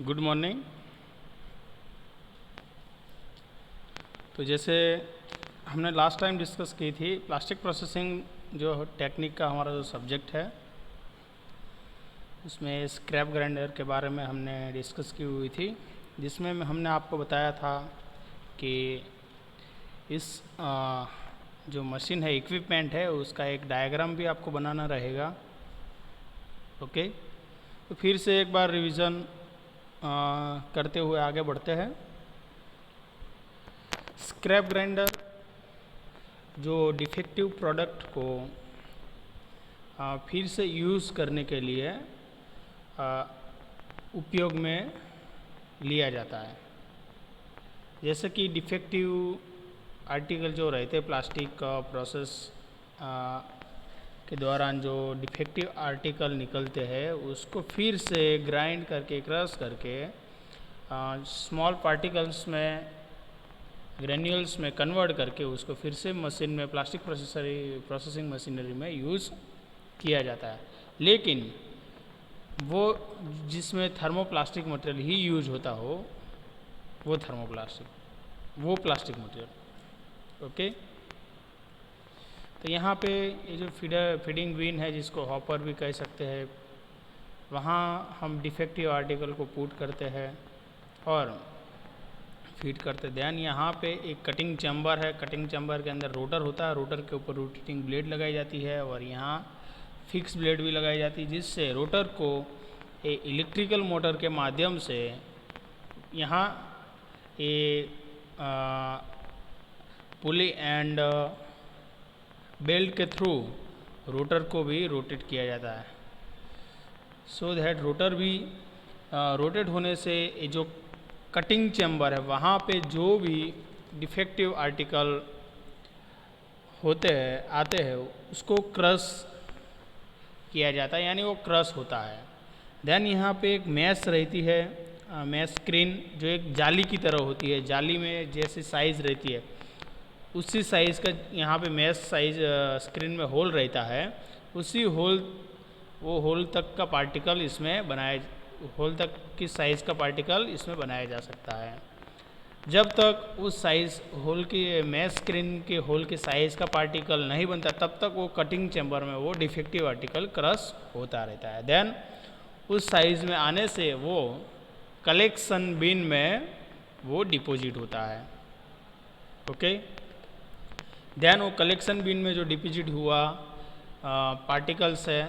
Good morning. तो जैसे हमने लास्ट टाइम डिस्कस की थी, प्लास्टिक प्रोसेसिंग जो टेक्निक का हमारा जो सब्जेक्ट है उसमें स्क्रैप ग्राइंडर के बारे में हमने डिस्कस की हुई थी, जिसमें हमने आपको बताया था कि इस जो मशीन है, इक्विपमेंट है, उसका एक डायग्राम भी आपको बनाना रहेगा। ओके, तो फिर से एक बार रिवीजन करते हुए आगे बढ़ते हैं। स्क्रैप ग्राइंडर जो डिफेक्टिव प्रोडक्ट को फिर से यूज़ करने के लिए उपयोग में लिया जाता है। जैसे कि डिफेक्टिव आर्टिकल जो रहते प्लास्टिक का प्रोसेस के दौरान जो डिफेक्टिव आर्टिकल निकलते हैं उसको फिर से ग्राइंड करके, क्रश करके स्मॉल पार्टिकल्स में, ग्रेन्यूल्स में कन्वर्ट करके उसको फिर से मशीन में, प्लास्टिक प्रोसेसिंग मशीनरी में यूज़ किया जाता है। लेकिन वो जिसमें थर्मोप्लास्टिक मटेरियल ही यूज होता हो वो प्लास्टिक मटेरियल। ओके, तो यहाँ पे ये जो फीडिंग बीन है, जिसको हॉपर भी कह सकते हैं, वहाँ हम डिफेक्टिव आर्टिकल को पुट करते हैं और फीड करते। ध्यान, यहाँ पे एक कटिंग चैम्बर है, कटिंग चैम्बर के अंदर रोटर होता है, रोटर के ऊपर रोटेटिंग ब्लेड लगाई जाती है और यहाँ फिक्स ब्लेड भी लगाई जाती है, जिससे रोटर को इलेक्ट्रिकल मोटर के माध्यम से यहाँ ये पुली एंड बेल्ट के थ्रू रोटर को भी रोटेट किया जाता है, सो दैट रोटर भी रोटेट होने से ये जो कटिंग चैम्बर है वहाँ पे जो भी डिफेक्टिव आर्टिकल आते हैं उसको क्रश किया जाता है, यानी वो क्रश होता है। देन यहाँ पे एक मैश रहती है, मैश स्क्रीन, जो एक जाली की तरह होती है, जाली में जैसी साइज़ रहती है उसी साइज़ का यहाँ पे मैश साइज स्क्रीन में होल रहता है, उसी होल तक का पार्टिकल इसमें होल तक की साइज़ का पार्टिकल इसमें बनाया जा सकता है। जब तक उस साइज़ होल की मैश स्क्रीन के होल के साइज़ का पार्टिकल नहीं बनता तब तक वो कटिंग चैम्बर में वो डिफेक्टिव आर्टिकल क्रश होता रहता है। देन उस साइज़ में आने से वो कलेक्शन बिन में वो डिपॉजिट होता है। ओके, देन वो कलेक्शन बिन में जो डिपॉजिट हुआ पार्टिकल्स है,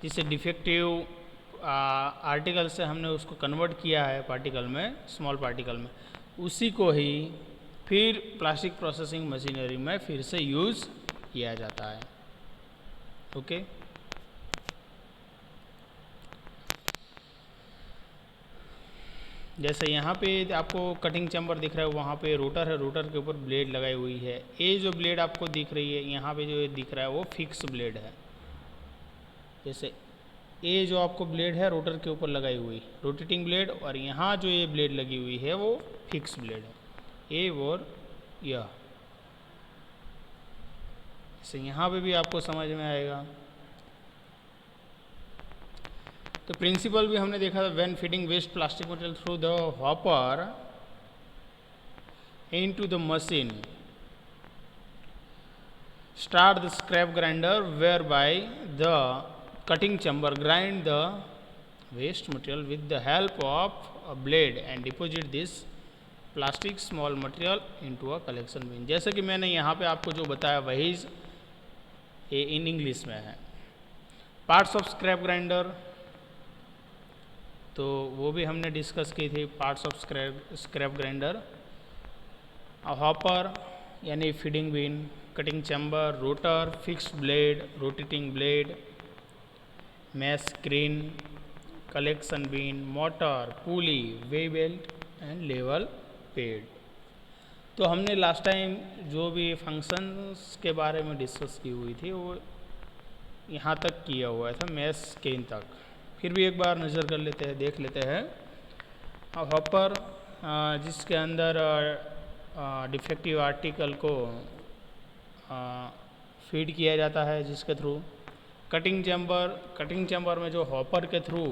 जिसे डिफेक्टिव आर्टिकल से हमने उसको कन्वर्ट किया है पार्टिकल में, स्मॉल पार्टिकल में, उसी को ही फिर प्लास्टिक प्रोसेसिंग मशीनरी में फिर से यूज़ किया जाता है। ओके, जैसे यहाँ पे आपको कटिंग चैम्बर दिख रहा है, वहाँ पे रोटर है, रोटर के ऊपर ब्लेड लगाई हुई है। ये जो ब्लेड आपको दिख रही है यहाँ पे, जो दिख रहा है वो फिक्स ब्लेड है। जैसे ये जो आपको ब्लेड है रोटर के ऊपर लगाई हुई रोटेटिंग ब्लेड, और यहाँ जो ये ब्लेड लगी हुई है वो फिक्स ब्लेड है, ये और यह। जैसे यहाँ पे भी आपको समझ में आएगा। तो प्रिंसिपल भी हमने देखा था, when feeding waste plastic material through the hopper into the machine, start the scrap grinder whereby the cutting chamber grind the waste material with the help of a blade and deposit this plastic small material into a collection bin। जैसे कि मैंने यहाँ पे आपको जो बताया वही in English में है। पार्ट्स ऑफ स्क्रैप ग्राइंडर, तो वो भी हमने डिस्कस की थी। Parts of scrap grinder, hopper यानी feeding bin, cutting chamber, rotor, fixed blade, rotating blade, mesh screen, collection bin, motor, pulley, V belt and level pad. तो हमने लास्ट टाइम जो भी फंक्शंस के बारे में डिस्कस की हुई थी वो यहाँ तक किया हुआ था, मैश स्क्रीन तक। फिर भी एक बार नज़र कर लेते हैं, देख लेते हैं। हॉपर जिसके अंदर डिफेक्टिव आर्टिकल को फीड किया जाता है, जिसके थ्रू कटिंग चैम्बर में जो हॉपर के थ्रू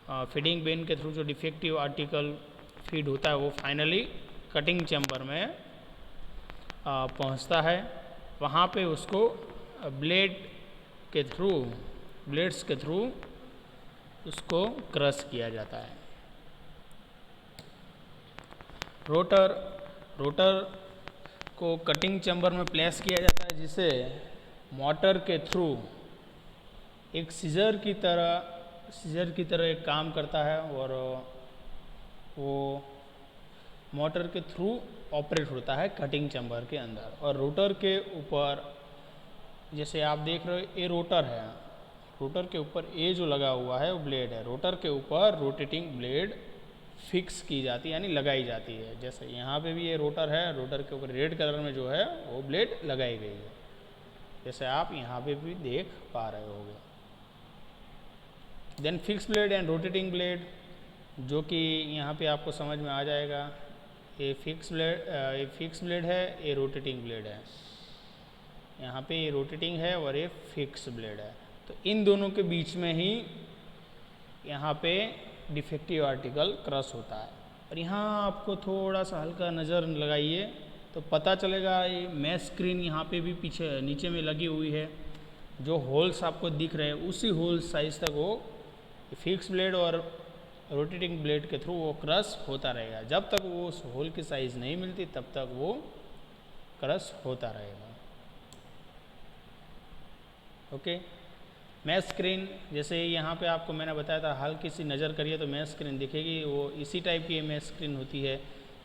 फीडिंग बेन के थ्रू जो डिफेक्टिव आर्टिकल फीड होता है वो फाइनली कटिंग चैम्बर में पहुंचता है। वहाँ पे उसको ब्लेड्स के थ्रू उसको क्रश किया जाता है। रोटर को कटिंग चैम्बर में प्लेस किया जाता है, जिसे मोटर के थ्रू एक सीजर की तरह एक काम करता है, और वो मोटर के थ्रू ऑपरेट होता है कटिंग चैम्बर के अंदर। और रोटर के ऊपर, जैसे आप देख रहे हो, ये रोटर है, रोटर के ऊपर ये जो लगा हुआ है वो ब्लेड है। रोटर के ऊपर रोटेटिंग ब्लेड फिक्स की जाती है, यानी लगाई जाती है। जैसे यहाँ पे भी ये रोटर है, रोटर के ऊपर रेड कलर में जो है वो ब्लेड लगाई गई है, जैसे आप यहाँ पे भी देख पा रहे होगे। Then fix blade and rotating blade, जो कि यहाँ पे आपको समझ में आ जाएगा। ये फिक्स ब्लेड है, ये रोटेटिंग ब्लेड है। यहाँ पे ये रोटेटिंग है और ये फिक्स ब्लेड है। तो इन दोनों के बीच में ही यहाँ पे डिफेक्टिव आर्टिकल क्रश होता है। और यहाँ आपको थोड़ा सा हल्का नज़र लगाइए तो पता चलेगा, ये मैश स्क्रीन यहाँ पे भी पीछे नीचे में लगी हुई है। जो होल्स आपको दिख रहे हैं उसी होल साइज तक वो फिक्स ब्लेड और रोटेटिंग ब्लेड के थ्रू वो क्रश होता रहेगा। जब तक वो उस होल की साइज़ नहीं मिलती तब तक वो क्रश होता रहेगा। ओके। मैश स्क्रीन, जैसे यहाँ पे आपको मैंने बताया था, हल्की सी नज़र करिए तो मैश स्क्रीन दिखेगी। वो इसी टाइप की मैश स्क्रीन होती है।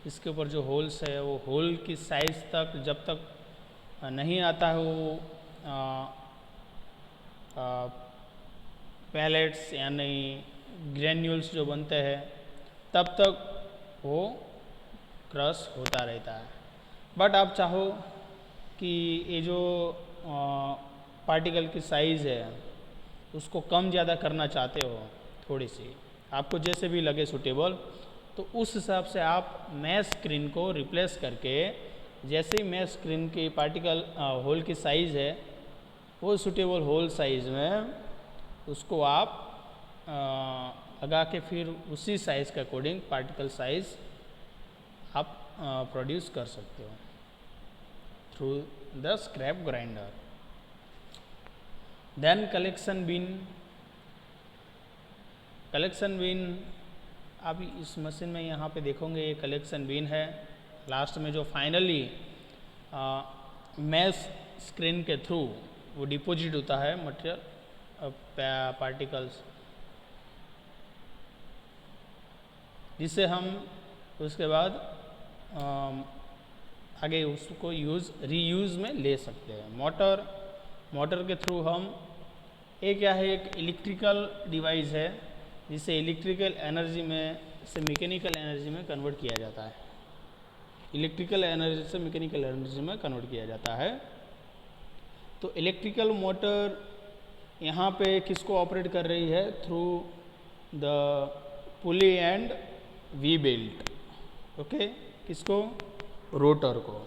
इसके ऊपर जो होल्स है वो होल की साइज़ तक जब तक नहीं आता है वो पैलेट्स यानी ग्रेन्यूल्स जो बनते हैं, तब तक वो क्रश होता रहता है। बट आप चाहो कि ये जो पार्टिकल की साइज़ है उसको कम ज़्यादा करना चाहते हो, थोड़ी सी आपको जैसे भी लगे सूटेबल, तो उस हिसाब से आप मैश स्क्रीन को रिप्लेस करके, जैसे ही मैश स्क्रीन की पार्टिकल होल की साइज़ है वो सूटेबल होल साइज़ में उसको आप लगा के फिर उसी साइज़ के अकॉर्डिंग पार्टिकल साइज़ आप प्रोड्यूस कर सकते हो through the scrap grinder. Then collection bin आप इस मशीन में यहाँ पे देखोगे, ये कलेक्शन बिन है। लास्ट में जो फाइनली मैश स्क्रीन के थ्रू वो डिपॉजिट होता है मटेरियल पार्टिकल्स, जिससे हम उसके बाद आगे उसको रीयूज़ में ले सकते हैं। मोटर के थ्रू हम एक इलेक्ट्रिकल डिवाइस है जिसे इलेक्ट्रिकल एनर्जी में से मैकेनिकल एनर्जी में कन्वर्ट किया जाता है। इलेक्ट्रिकल एनर्जी से मैकेनिकल एनर्जी में कन्वर्ट किया जाता है। तो इलेक्ट्रिकल मोटर यहाँ पे किसको ऑपरेट कर रही है? Through the pulley and we belt. Okay, किसको? रोटर को।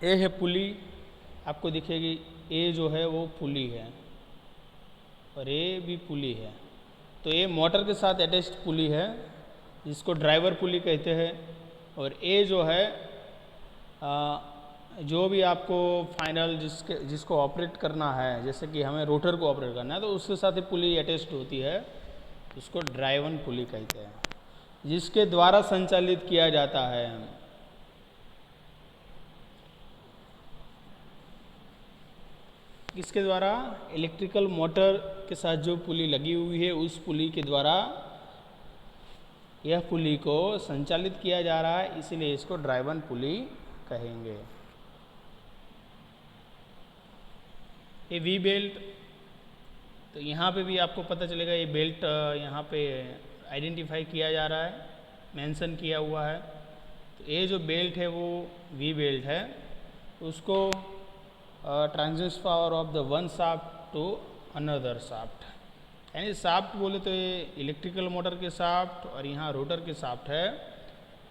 ए है पुली, आपको दिखेगी ए जो है वो पुली है और ए भी पुली है। तो ये मोटर के साथ अटैच्ड पुली है जिसको ड्राइवर पुली कहते हैं, और ए जो है जो भी आपको फाइनल जिसको ऑपरेट करना है, जैसे कि हमें रोटर को ऑपरेट करना है तो उसके साथ ही पुली अटैच्ड होती है, उसको ड्राइवन पुली कहते हैं, जिसके द्वारा संचालित किया जाता है। इसके द्वारा इलेक्ट्रिकल मोटर के साथ जो पुली लगी हुई है उस पुली के द्वारा यह पुली को संचालित किया जा रहा है, इसीलिए इसको ड्राइवन पुली कहेंगे। ये वी बेल्ट, तो यहाँ पे भी आपको पता चलेगा ये बेल्ट यहाँ पे आइडेंटिफाई किया जा रहा है, मेंशन किया हुआ है। तो ये जो बेल्ट है वो वी बेल्ट है, उसको transverse power of the one shaft to another shaft, यानी शाफ्ट बोले तो ये इलेक्ट्रिकल मोटर के शाफ्ट और यहाँ रोटर के शाफ्ट है,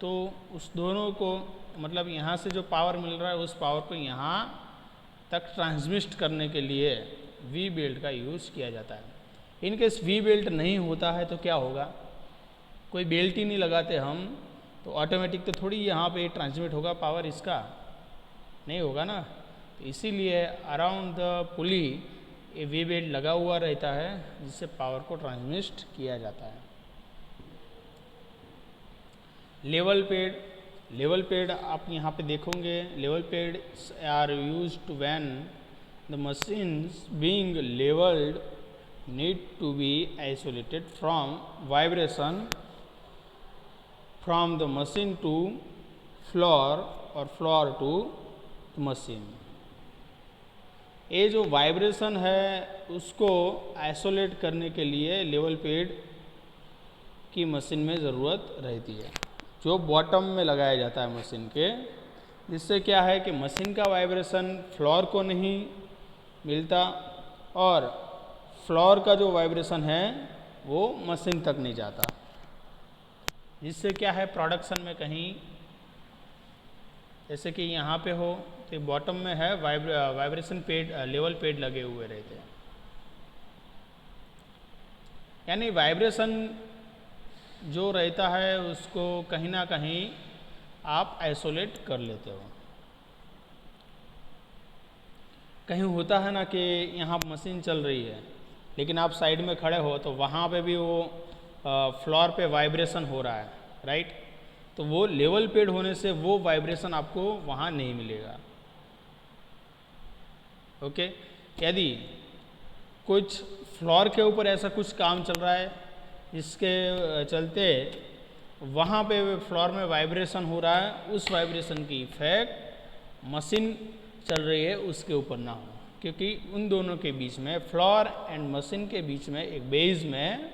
तो उस दोनों को मतलब यहाँ से जो पावर मिल रहा है उस पावर को यहाँ तक ट्रांसमिट करने के लिए वी बेल्ट का यूज़ किया जाता है। इन केस वी बेल्ट नहीं होता है तो क्या होगा, कोई बेल्ट ही नहीं लगाते हम तो ऑटोमेटिक तो थोड़ी यहाँ पे ट्रांसमिट होगा पावर, इसका नहीं होगा ना। तो इसीलिए अराउंड द पुली ये वी बेल्ट लगा हुआ रहता है जिससे पावर को ट्रांसमिट किया जाता है। लेवल पेड आप यहाँ पे देखोगे, level pad are use to when the machines being levelled need to be isolated from vibration from the machine to floor or floor to machine. ये जो वाइब्रेशन है उसको आइसोलेट करने के लिए लेवल पेड की मशीन में ज़रूरत रहती है, जो बॉटम में लगाया जाता है मशीन के, जिससे क्या है कि मशीन का वाइब्रेशन फ्लोर को नहीं मिलता और फ्लोर का जो वाइब्रेशन है वो मशीन तक नहीं जाता, जिससे क्या है प्रोडक्शन में कहीं, जैसे कि यहाँ पे हो तो बॉटम में है वाइब्रेशन पेड, लेवल पेड लगे हुए रहते हैं, यानी वाइब्रेशन जो रहता है उसको कहीं ना कहीं आप आइसोलेट कर लेते हो। कहीं होता है ना कि यहाँ मशीन चल रही है लेकिन आप साइड में खड़े हो तो वहाँ पे भी वो फ्लोर पे वाइब्रेशन हो रहा है, राइट, तो वो लेवल पेड होने से वो वाइब्रेशन आपको वहाँ नहीं मिलेगा। ओके, यदि कुछ फ्लोर के ऊपर ऐसा कुछ काम चल रहा है जिसके चलते वहाँ पे फ्लोर में वाइब्रेशन हो रहा है, उस वाइब्रेशन की इफेक्ट मशीन चल रही है उसके ऊपर ना हो, क्योंकि उन दोनों के बीच में, फ्लोर एंड मशीन के बीच में एक बेस में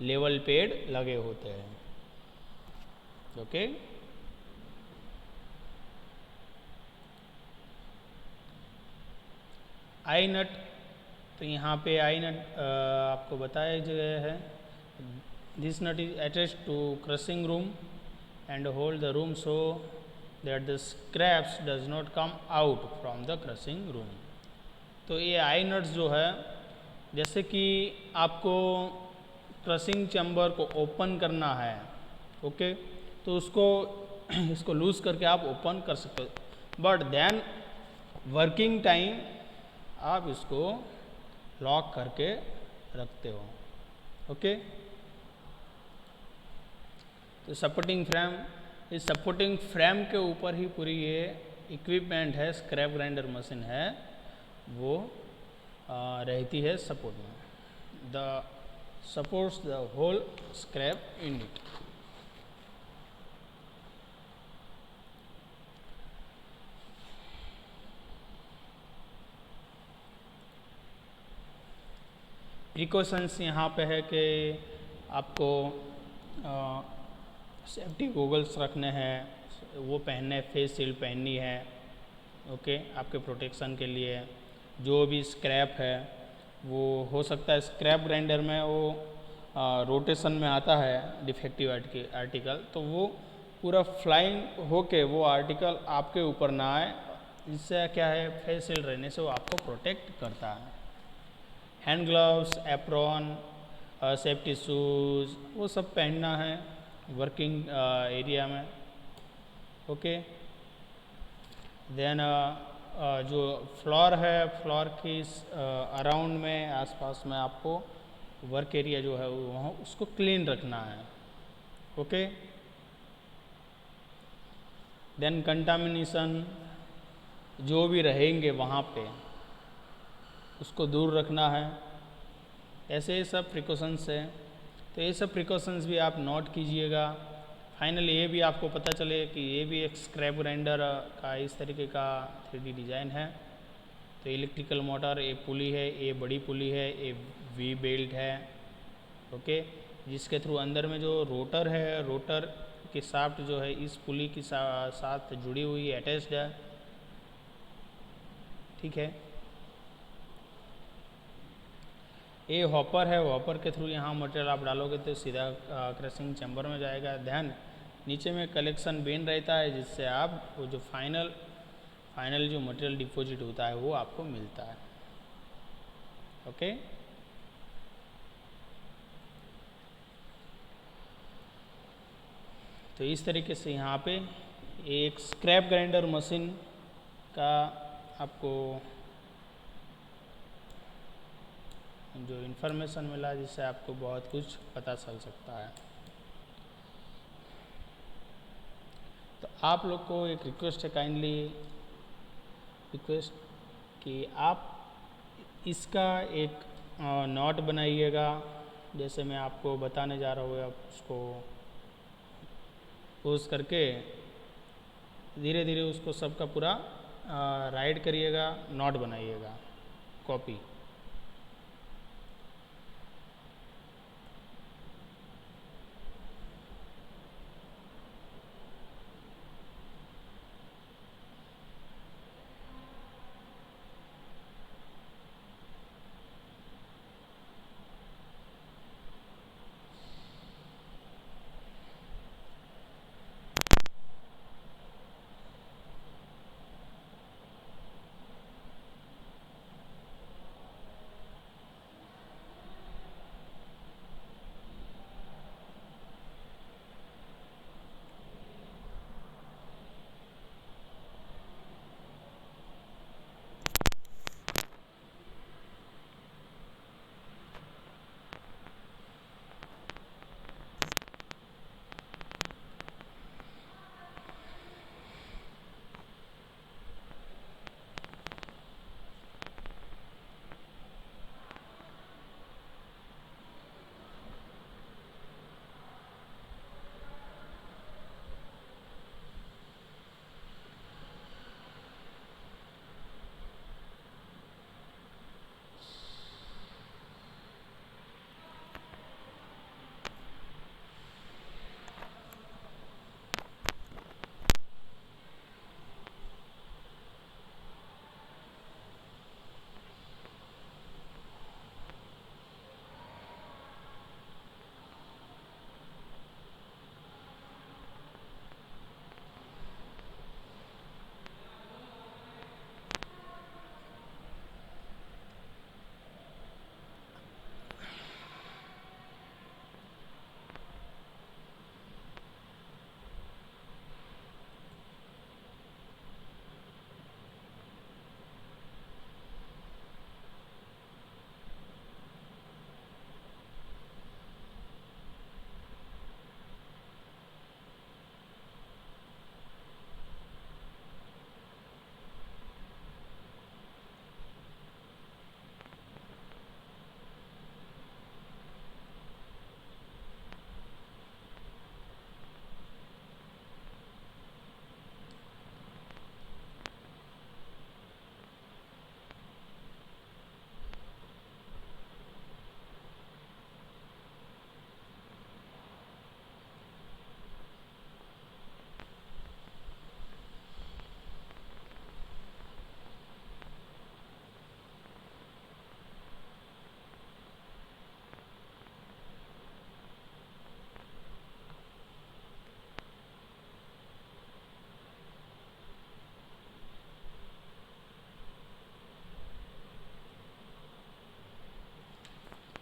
लेवल पेड लगे होते हैं। ओके, आई नट, तो यहाँ पे आई नट आपको बताया गया है, this nut is attached to crushing room and hold the room so that the scraps does not come out from the crushing room. तो ये आई नट्स जो है, जैसे कि आपको क्रशिंग चैम्बर को ओपन करना है, ओके, तो उसको इसको लूज करके आप ओपन कर सकते हो, बट देन वर्किंग टाइम आप इसको लॉक करके रखते हो। ओके, तो सपोर्टिंग फ्रेम, इस सपोर्टिंग फ्रेम के ऊपर ही पूरी ये इक्विपमेंट है, स्क्रैप ग्राइंडर मशीन है, वो रहती है सपोर्ट में। The supports the whole scrap unit. Precautions यहाँ पे है कि आपको सेफ्टी गॉगल्स रखने हैं, वो पहनने, फेस शील्ड पहननी है, ओके, आपके प्रोटेक्शन के लिए। जो भी स्क्रैप है वो हो सकता है स्क्रैप ग्राइंडर में वो रोटेशन में आता है डिफेक्टिव आर्टिकल, तो वो पूरा फ्लाइंग होके वो आर्टिकल आपके ऊपर ना आए, जिससे क्या है फेस शील्ड रहने से वो आपको प्रोटेक्ट करता है। Hand gloves, apron, safety shoes, वो सब पहनना है वर्किंग एरिया में। ओके, देन जो फ्लोर है, फ्लोर की अराउंड में, आसपास में आपको वर्क एरिया जो है वहाँ उसको क्लीन रखना है। ओके, देन कंटामिनेशन जो भी रहेंगे वहाँ पे उसको दूर रखना है। ऐसे सब प्रिकॉशंस है, तो ये सब प्रिकॉशंस भी आप नोट कीजिएगा। फाइनली ये भी आपको पता चले कि ये भी एक स्क्रैप ग्राइंडर का इस तरीके का 3D डिज़ाइन है। तो इलेक्ट्रिकल मोटर, ये पुली है, ये बड़ी पुली है, ये वी बेल्ट है, ओके, जिसके थ्रू अंदर में जो रोटर है, रोटर की शाफ्ट जो है इस पुली के साथ जुड़ी हुई अटैच्ड है, ठीक है। ये हॉपर है, हॉपर के थ्रू यहाँ मटेरियल आप डालोगे तो सीधा क्रशिंग चैम्बर में जाएगा। ध्यान, नीचे में कलेक्शन बिन रहता है जिससे आप वो जो फाइनल जो मटेरियल डिपॉजिट होता है वो आपको मिलता है। ओके। तो इस तरीके से यहाँ पे एक स्क्रैप ग्राइंडर मशीन का आपको जो इन्फॉर्मेशन मिला, जिससे आपको बहुत कुछ पता चल सकता है। तो आप लोग को एक रिक्वेस्ट है, काइंडली रिक्वेस्ट कि आप इसका एक नोट बनाइएगा, जैसे मैं आपको बताने जा रहा हूँ। आप उसको पोज करके धीरे धीरे उसको सबका पूरा राइट करिएगा, नोट बनाइएगा, कॉपी।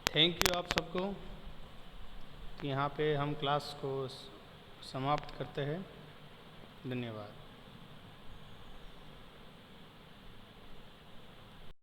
थैंक यू आप सबको। यहाँ पे हम क्लास को समाप्त करते हैं। धन्यवाद।